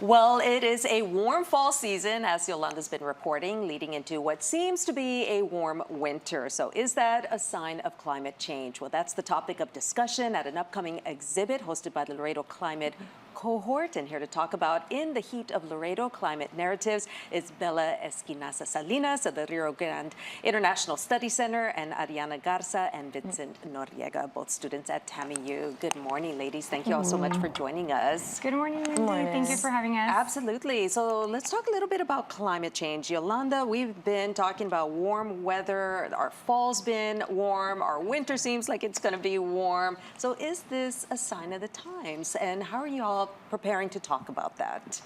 Well, it is a warm fall season, as Yolanda's been reporting, leading into what seems to be a warm winter. So is that a sign of climate change? Well, that's the topic of discussion at an upcoming exhibit hosted by the Laredo Climate Cohort. And here to talk about In the Heat of Laredo Climate Narratives is Bella Esquinaza Salinas of the Rio Grande International Study Center and Ariana Garza and Vincent Noriega, both students at TAMIU. Good morning, ladies. Thank you all so much for joining us. Good morning, Lindsay. Thank you for having us. Absolutely. So let's talk a little bit about climate change. Yolanda, we've been talking about warm weather. Our fall's been warm. Our winter seems like it's going to be warm. So is this a sign of the times? And how are you all preparing to talk about that?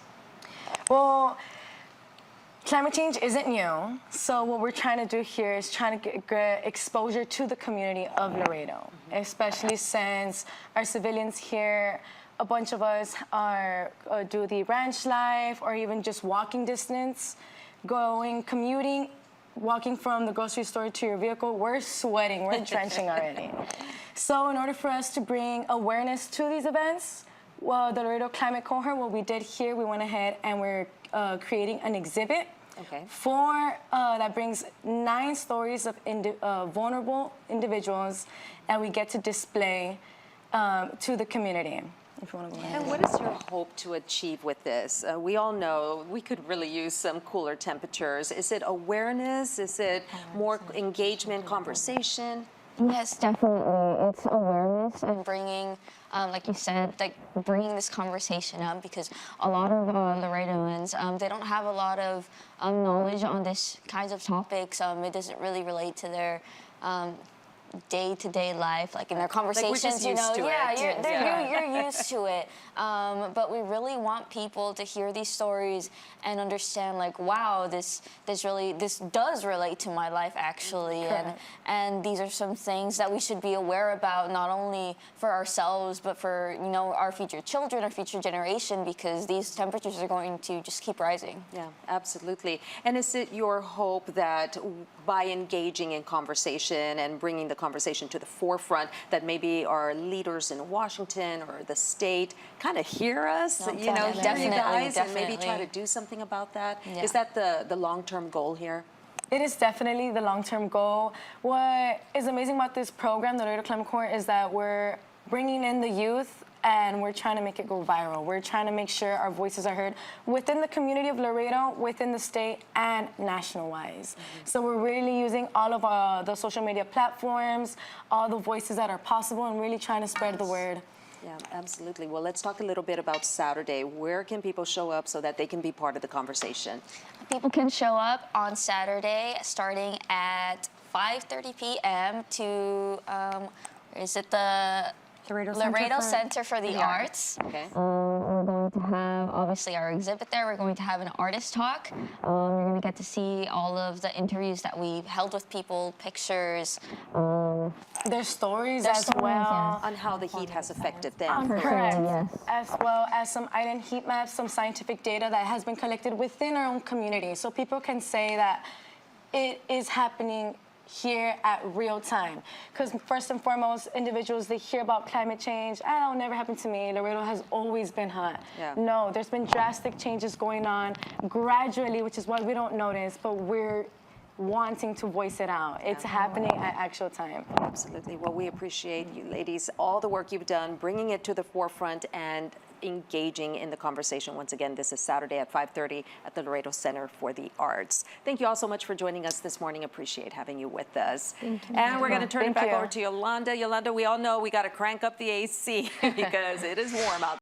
Well, climate change isn't new. So what we're trying to do here is trying to get exposure to the community of Laredo, especially since our civilians here, a bunch of us are do the ranch life or even just walking distance, commuting, walking from the grocery store to your vehicle. We're sweating, we're drenching already. So in order for us to bring awareness to these events, well, the Laredo Climate Cohort, what we did here, we went ahead and we're creating an exhibit that brings 9 stories of vulnerable individuals that we get to display to the community. If you want to go ahead. And what is your hope to achieve with this? We all know we could really use some cooler temperatures. Is it awareness? Is it more engagement, conversation? Yes, definitely. It's awareness and bringing, like you said, like bringing this conversation up, because a lot of Laredoans, they don't have a lot of knowledge on this kinds of topics. It doesn't really relate to their day-to-day life, like in their conversations, you're used to it. But we really want people to hear these stories and understand, like, wow, this does relate to my life, actually. And these are some things that we should be aware about, not only for ourselves, but for, you know, our future children, our future generation, because these temperatures are going to just keep rising. Yeah, absolutely. And is it your hope that by engaging in conversation and bringing the conversation to the forefront, that maybe our leaders in Washington or the state kind of hear us, hear you guys, and maybe try to do something about that? Yeah. Is that the long-term goal here? It is definitely the long-term goal. What is amazing about this program, the Laredo Climate Cohort, is that we're bringing in the youth and we're trying to make it go viral. We're trying to make sure our voices are heard within the community of Laredo, within the state, and national-wise. So we're really using all of the social media platforms, all the voices that are possible, and really trying to spread the word. Yeah, absolutely. Well, let's talk a little bit about Saturday. Where can people show up so that they can be part of the conversation? People can show up on Saturday starting at 5:30 p.m. to, is it the Laredo Center for the Arts. Okay. We're going to have, obviously, our exhibit there. We're going to have an artist talk. You're going to get to see all of the interviews that we held with people, pictures. Their stories as well. On how the heat has affected them. Correct. Yes. As well as some island heat maps, some scientific data that has been collected within our own community. So people can say that it is happening here at real time. Because first and foremost, individuals, they hear about climate change. It'll never happen to me. Laredo has always been hot. Yeah. No, there's been drastic changes going on gradually, which is what we don't notice, but we're wanting to voice it out. It's happening at actual time. Absolutely. Well, we appreciate you ladies, all the work you've done, bringing it to the forefront and engaging in the conversation. Once again, this is Saturday at 5:30 at the Laredo Center for the Arts. Thank you all so much for joining us this morning. Appreciate having you with us. And we're going to turn it back over to Yolanda. Yolanda, we all know we got to crank up the AC because it is warm out.